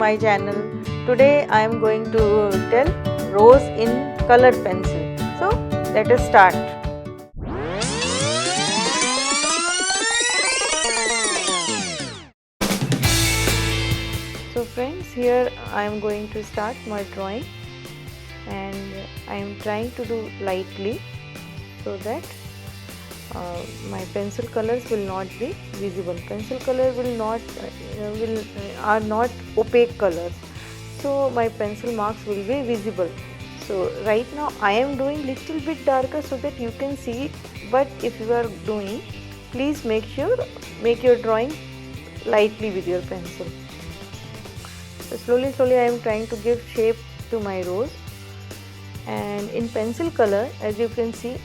my channel. Today I am going to tell rose in colored pencil. So let us start. So friends, here I am going to start my drawing, and I am trying to do lightly so that my pencil colors will not be visible. Pencil color are not opaque colors, so my pencil marks will be visible. So right now I am doing little bit darker so that you can see it, but if you are doing, please make your drawing lightly with your pencil. So slowly I am trying to give shape to my rose, and in pencil color, as you can see,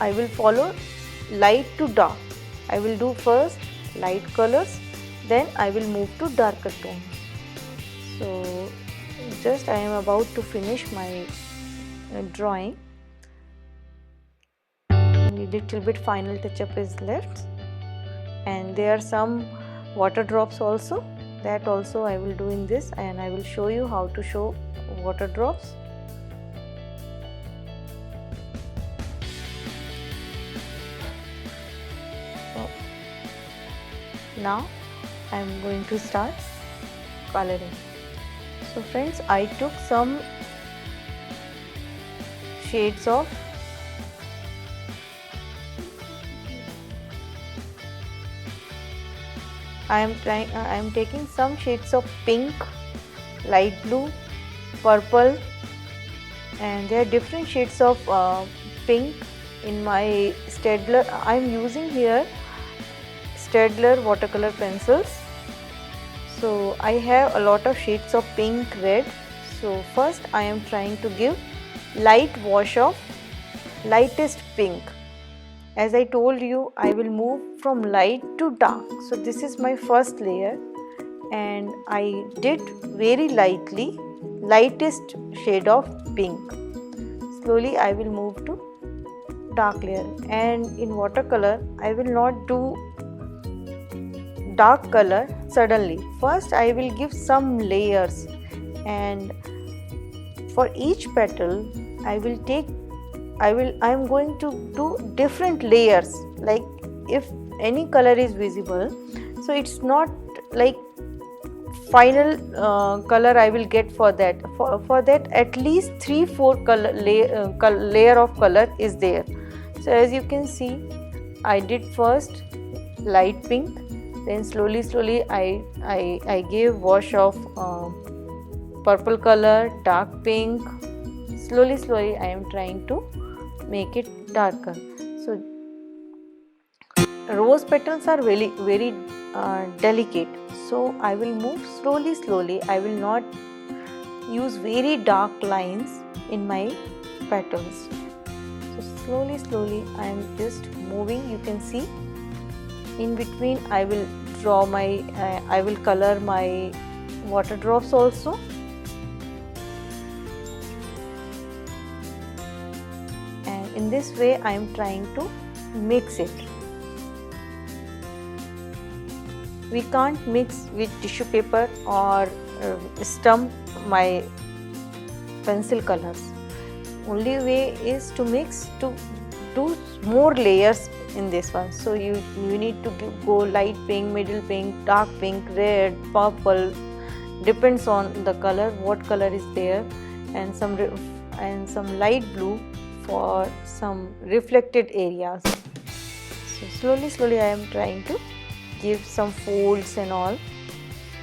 I will follow light to dark. I will do first light colors, then I will move to darker tones. So just I am about to finish my drawing. A little bit final touch up is left, and there are some water drops also. That also I will do in this, and I will show you how to show water drops. Now I am going to start coloring. So friends, I took some shades of I am taking some shades of pink, light blue, purple, and there are different shades of pink in my Staedtler. I am using here Staedtler watercolor pencils. So I have a lot of shades of pink, red. So first I am trying to give light wash of lightest pink. As I told you, I will move from light to dark. So this is my first layer, and I did very lightly lightest shade of pink. Slowly I will move to dark layer, and in watercolor I will not do dark color suddenly. First I will give some layers, and for each petal I am going to do different layers. Like if any color is visible, so it's not like final color I will get for that. For that at least 3-4 layer of color is there. So as you can see, I did first light pink, then slowly I gave wash of purple color, dark pink. Slowly I am trying to make it darker. So rose petals are very delicate, so I will move slowly. I will not use very dark lines in my petals. So slowly I am just moving. You can see in between I will draw my I will color my water drops also. And in this way I am trying to mix it. We can't mix with tissue paper or stump my pencil colors. Only way is to mix, to do more layers in this one. So you need to go light pink, middle pink, dark pink, red, purple, depends on the color, what color is there, and some light blue for some reflected areas. So slowly I am trying to give some folds and all.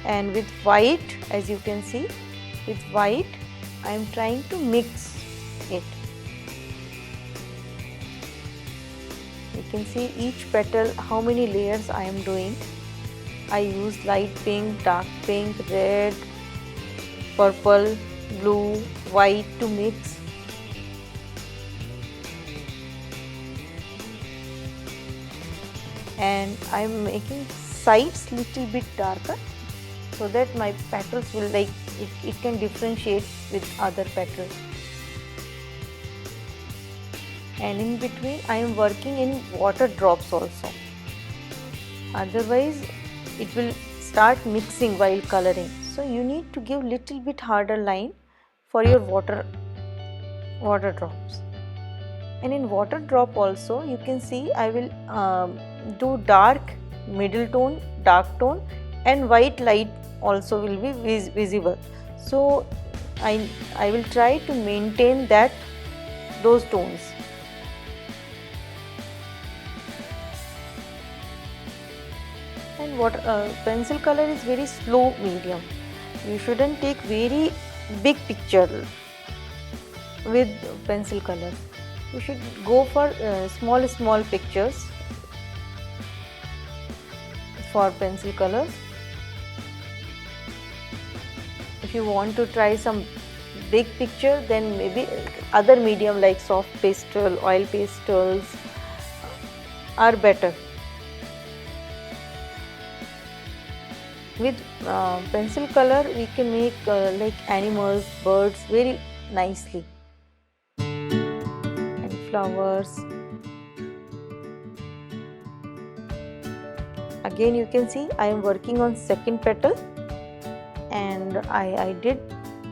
And with white, as you can see, with white I am trying to mix it. You can see each petal how many layers I am doing. I use light pink, dark pink, red, purple, blue, white to mix. And I am making sides little bit darker so that my petals will it can differentiate with other petals. And in between I am working in water drops also. Otherwise it will start mixing while coloring. So you need to give little bit harder line for your water drops. And in water drop also you can see I will do dark, middle tone, dark tone and white light also will be visible. So I will try to maintain those tones. And what pencil color is very slow medium. You shouldn't take very big picture with pencil color. You should go for small pictures for pencil colors. If you want to try some big picture, then maybe other medium like soft pastel, oil pastels are better. With pencil color we can make like animals, birds very nicely and flowers. Again you can see I am working on second petal and I did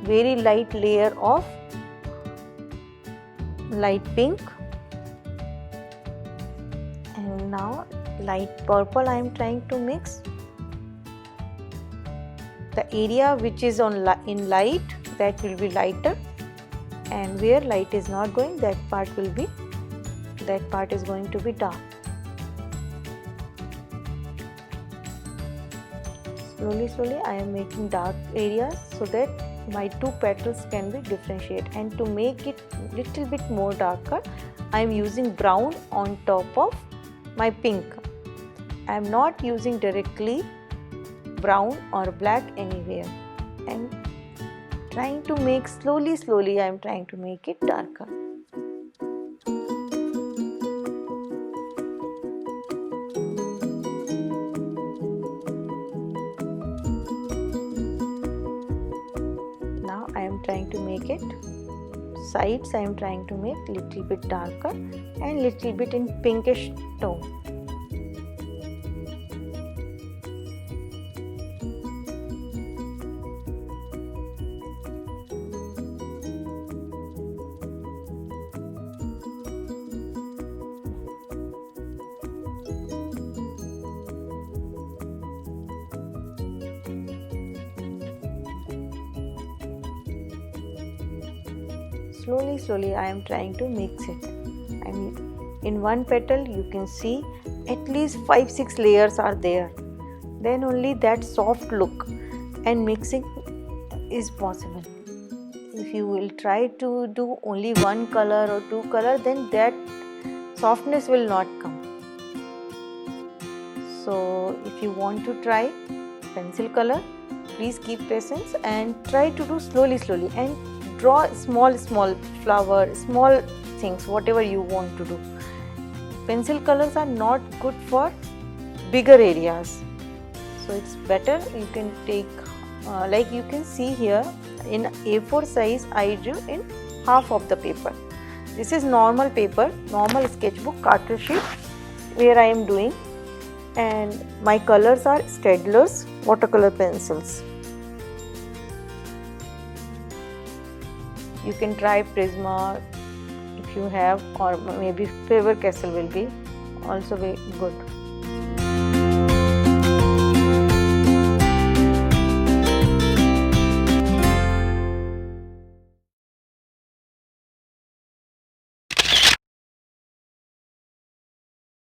very light layer of light pink and now light purple I am trying to mix. The area which is in light, that will be lighter, and where light is not going, that part is going to be dark. Slowly I am making dark areas so that my two petals can be differentiated, and to make it little bit more darker I am using brown on top of my pink. I am not using directly brown or black anywhere. I am trying to make slowly I am trying to make it darker. Now I am trying to make it sides, I am trying to make little bit darker and little bit in pinkish tone. Slowly I am trying to mix it, and in one petal you can see at least 5-6 layers are there. Then only that soft look and mixing is possible. If you will try to do only one color or two color, then that softness will not come. So if you want to try pencil color, please keep patience and try to do slowly and draw small flower, small things, whatever you want to do. Pencil colors are not good for bigger areas, so it's better you can take like you can see here in A4 size I drew in half of the paper. This is normal paper, normal sketchbook cartridge sheet where I am doing, and my colors are Staedtler's watercolor pencils. You can try Prisma if you have, or maybe Faber-Castell will be also very good.